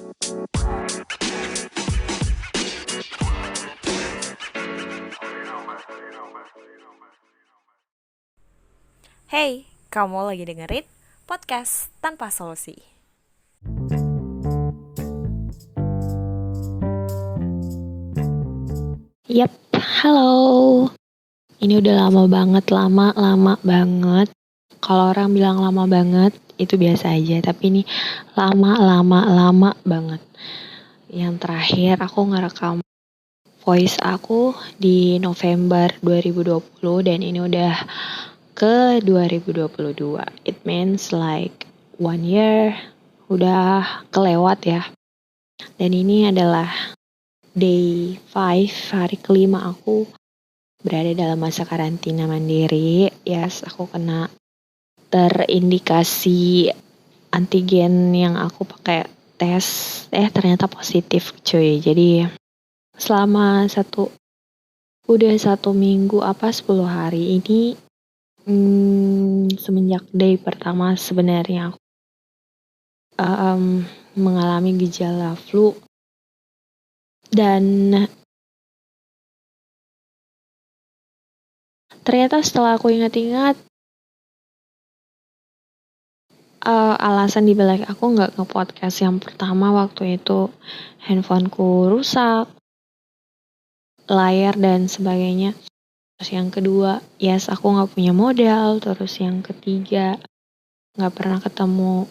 Hey, kamu lagi dengerin podcast tanpa solusi. Yap, halo. Ini udah lama banget. Kalau orang bilang lama banget, itu biasa aja. Tapi ini lama banget. Yang terakhir aku ngerekam voice aku di November 2020 dan ini udah ke 2022. It means like 1 year udah kelewat ya. Dan ini adalah day 5, hari kelima aku berada dalam masa karantina mandiri. Yes, aku kena terindikasi antigen yang aku pakai tes. Ternyata positif cuy. Jadi selama udah 1 minggu 10 hari ini semenjak day pertama sebenarnya aku mengalami gejala flu dan ternyata setelah aku ingat-ingat alasan dibalik aku nggak nge-podcast yang pertama waktu itu handphoneku rusak, layar dan sebagainya. Terus yang kedua, yes aku nggak punya modal. Terus yang ketiga, nggak pernah ketemu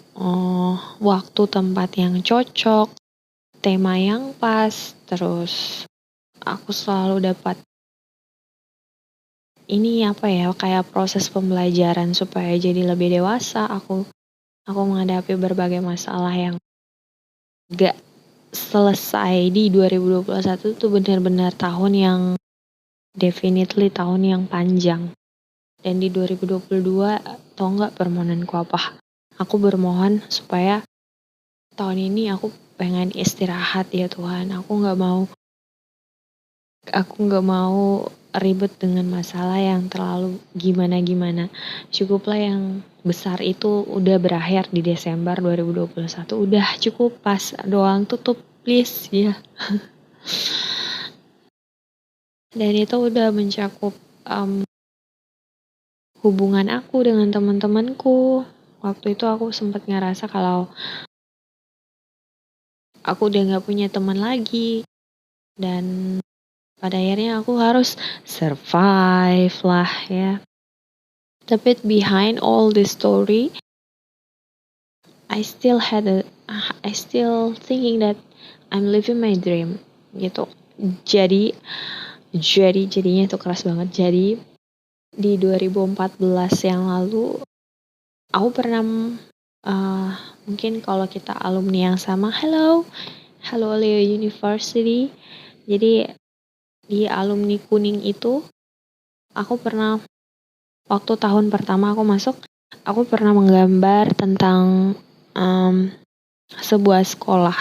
waktu tempat yang cocok, tema yang pas. Terus aku selalu dapat kayak proses pembelajaran supaya jadi lebih dewasa. Aku menghadapi berbagai masalah yang gak selesai di 2021 tuh benar-benar tahun yang definitely tahun yang panjang. Dan di 2022 tau gak permohonanku apa? Aku bermohon supaya tahun ini aku pengen istirahat ya Tuhan. Aku gak mau ribet dengan masalah yang terlalu gimana-gimana. Cukuplah yang besar itu udah berakhir di Desember 2021. Udah cukup, pas doang tutup please ya. Dan itu udah mencakup hubungan aku dengan teman-temanku. Waktu itu aku sempat ngerasa kalau aku udah gak punya teman lagi. Dan pada akhirnya aku harus survive lah ya. Tapi behind all this story, I still thinking that I'm living my dream gitu. Jadinya itu keras banget. Jadi di 2014 yang lalu aku pernah mungkin kalau kita alumni yang sama, Hello Leo University. Jadi di alumni kuning itu aku pernah, waktu tahun pertama aku masuk, aku pernah menggambar tentang sebuah sekolah.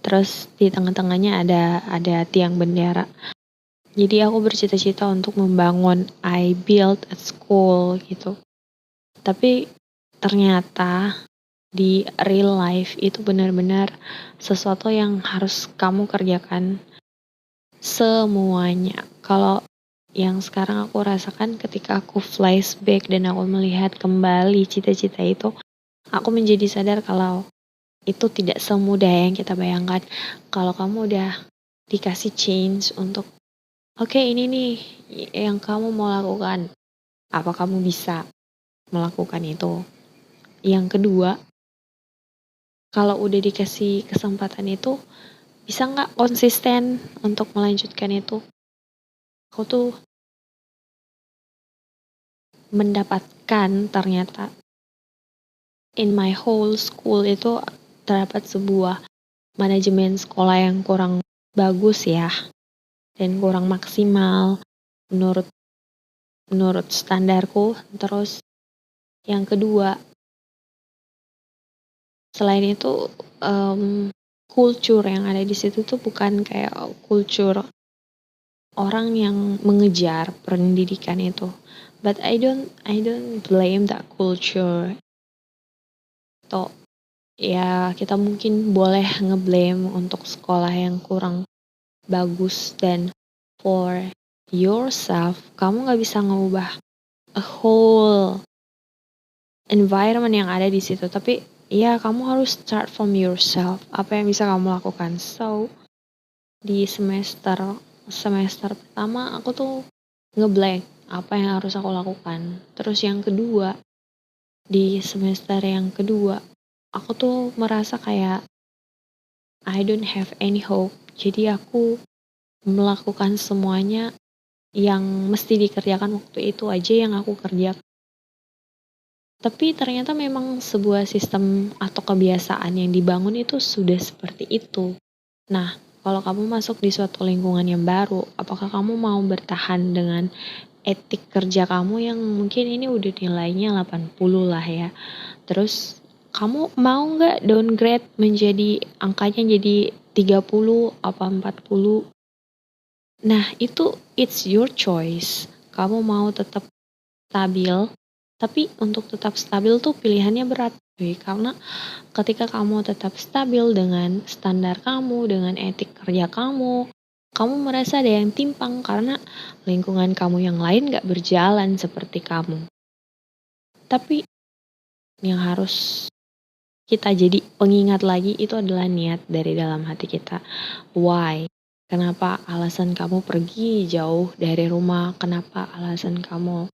Terus di tengah-tengahnya ada tiang bendera. Jadi aku bercita-cita untuk membangun I build a school gitu. Tapi ternyata di real life itu benar-benar sesuatu yang harus kamu kerjakan semuanya. Kalau yang sekarang aku rasakan ketika aku flashback dan aku melihat kembali cita-cita itu, aku menjadi sadar kalau itu tidak semudah yang kita bayangkan. Kalau kamu udah dikasih change untuk oke, ini nih yang kamu mau lakukan, apa kamu bisa melakukan itu? Yang kedua, kalau udah dikasih kesempatan itu, bisa nggak konsisten untuk melanjutkan itu? Aku tuh mendapatkan ternyata in my whole school itu terdapat sebuah manajemen sekolah yang kurang bagus ya, dan kurang maksimal menurut standarku. Terus yang kedua, selain itu kultur yang ada di situ tuh bukan kayak kultur orang yang mengejar pendidikan itu. But I don't blame that culture. Ya kita mungkin boleh ngeblame untuk sekolah yang kurang bagus, dan for yourself kamu nggak bisa ngubah a whole environment yang ada di situ, tapi ya kamu harus start from yourself. Apa yang bisa kamu lakukan? So di semester semester pertama aku tuh ngeblank apa yang harus aku lakukan. Terus yang kedua, di semester yang kedua aku tuh merasa kayak I don't have any hope. Jadi aku melakukan semuanya yang mesti dikerjakan waktu itu aja yang aku kerjakan. Tapi ternyata memang sebuah sistem atau kebiasaan yang dibangun itu sudah seperti itu. Nah, kalau kamu masuk di suatu lingkungan yang baru, apakah kamu mau bertahan dengan etik kerja kamu yang mungkin ini udah nilainya 80 lah ya. Terus kamu mau nggak downgrade menjadi angkanya jadi 30 apa 40? Nah, itu it's your choice. Kamu mau tetap stabil, tapi untuk tetap stabil tuh pilihannya berat. Karena ketika kamu tetap stabil dengan standar kamu, dengan etik kerja kamu, kamu merasa ada yang timpang karena lingkungan kamu yang lain gak berjalan seperti kamu. Tapi yang harus kita jadi pengingat lagi itu adalah niat dari dalam hati kita. Why? Kenapa alasan kamu pergi jauh dari rumah? Kenapa alasan kamu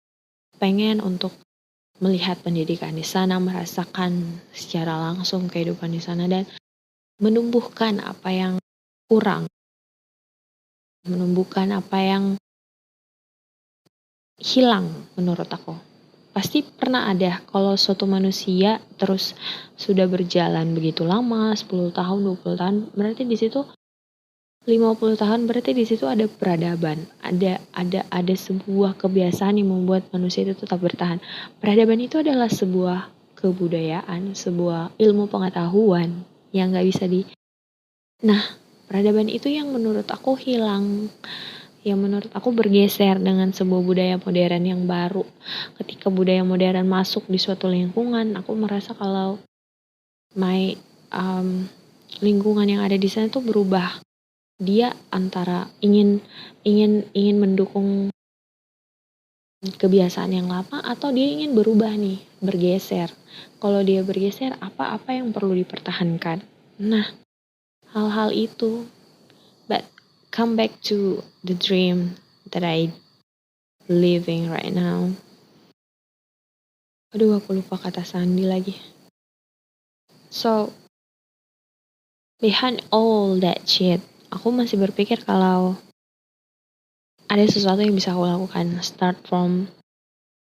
pengen untuk melihat pendidikan di sana, merasakan secara langsung kehidupan di sana, dan menumbuhkan apa yang kurang, menumbuhkan apa yang hilang menurut aku. Pasti pernah ada kalau suatu manusia terus sudah berjalan begitu lama, 10 tahun, 20 tahun, berarti di situ 50 tahun, berarti di situ ada peradaban, ada sebuah kebiasaan yang membuat manusia itu tetap bertahan. Peradaban itu adalah sebuah kebudayaan, sebuah ilmu pengetahuan yang nggak bisa di. Nah, peradaban itu yang menurut aku hilang, yang menurut aku bergeser dengan sebuah budaya modern yang baru. Ketika budaya modern masuk di suatu lingkungan, aku merasa kalau my lingkungan yang ada di sana tuh berubah. Dia antara ingin mendukung kebiasaan yang lama atau dia ingin berubah nih, bergeser. Kalau dia bergeser, apa-apa yang perlu dipertahankan. Nah, hal-hal itu. But come back to the dream that I living right now. Aduh, aku lupa kata Sandi lagi. So, behind all that shit, aku masih berpikir kalau ada sesuatu yang bisa aku lakukan. Start from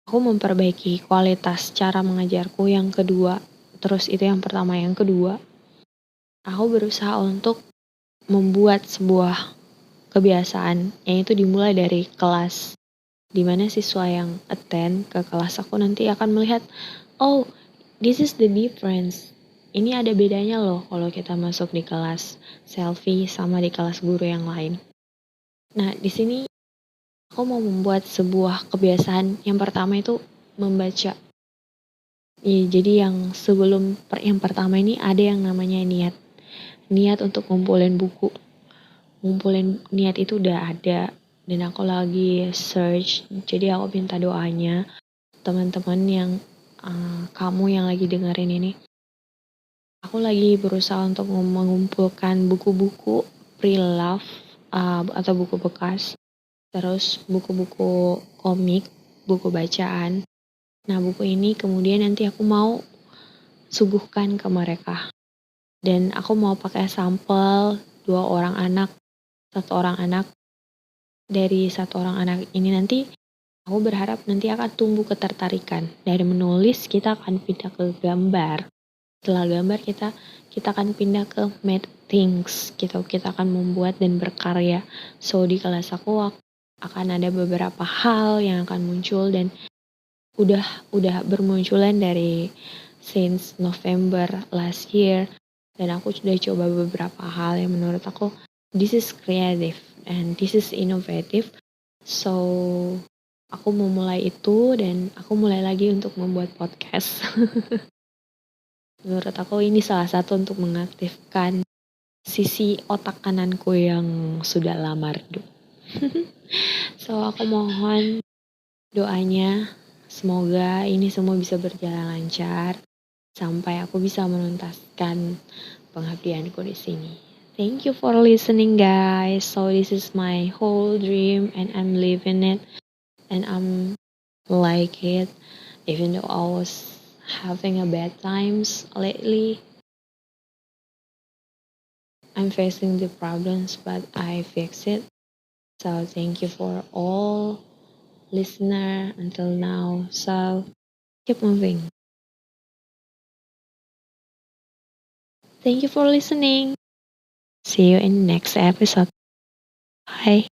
aku memperbaiki kualitas cara mengajarku yang kedua. Terus itu yang pertama, yang kedua, aku berusaha untuk membuat sebuah kebiasaan yang itu dimulai dari kelas, di mana siswa yang attend ke kelas aku nanti akan melihat, oh, this is the difference. Ini ada bedanya loh kalau kita masuk di kelas selfie sama di kelas guru yang lain. Nah, di sini aku mau membuat sebuah kebiasaan. Yang pertama itu membaca. Ya, jadi yang pertama ini ada yang namanya niat. Niat untuk ngumpulin buku. Ngumpulin niat itu udah ada dan aku lagi search. Jadi aku minta doanya teman-teman yang kamu yang lagi dengerin ini. Aku lagi berusaha untuk mengumpulkan buku-buku pre-love atau buku bekas, terus buku-buku komik, buku bacaan. Nah, buku ini kemudian nanti aku mau suguhkan ke mereka. Dan aku mau pakai sampel 1 orang anak. Dari 1 orang anak ini nanti aku berharap nanti akan tumbuh ketertarikan. Dari menulis kita akan pindah ke gambar. Setelah gambar kita akan pindah ke made things gitu. Kita akan membuat dan berkarya. So di kelas aku akan ada beberapa hal yang akan muncul dan udah bermunculan dari since November last year, dan aku sudah coba beberapa hal yang menurut aku this is creative and this is innovative. So aku mau mulai itu dan aku mulai lagi untuk membuat podcast. Menurut aku ini salah satu untuk mengaktifkan sisi otak kananku yang sudah lama redup. So aku mohon doanya semoga ini semua bisa berjalan lancar sampai aku bisa menuntaskan pengabdianku di sini. Thank you for listening guys. So this is my whole dream and I'm living it and I'm like it even though I was having a bad times lately. I'm facing the problems but I fix it. So thank you for all listener until now. So keep moving. Thank you for listening. See you in next episode. Bye.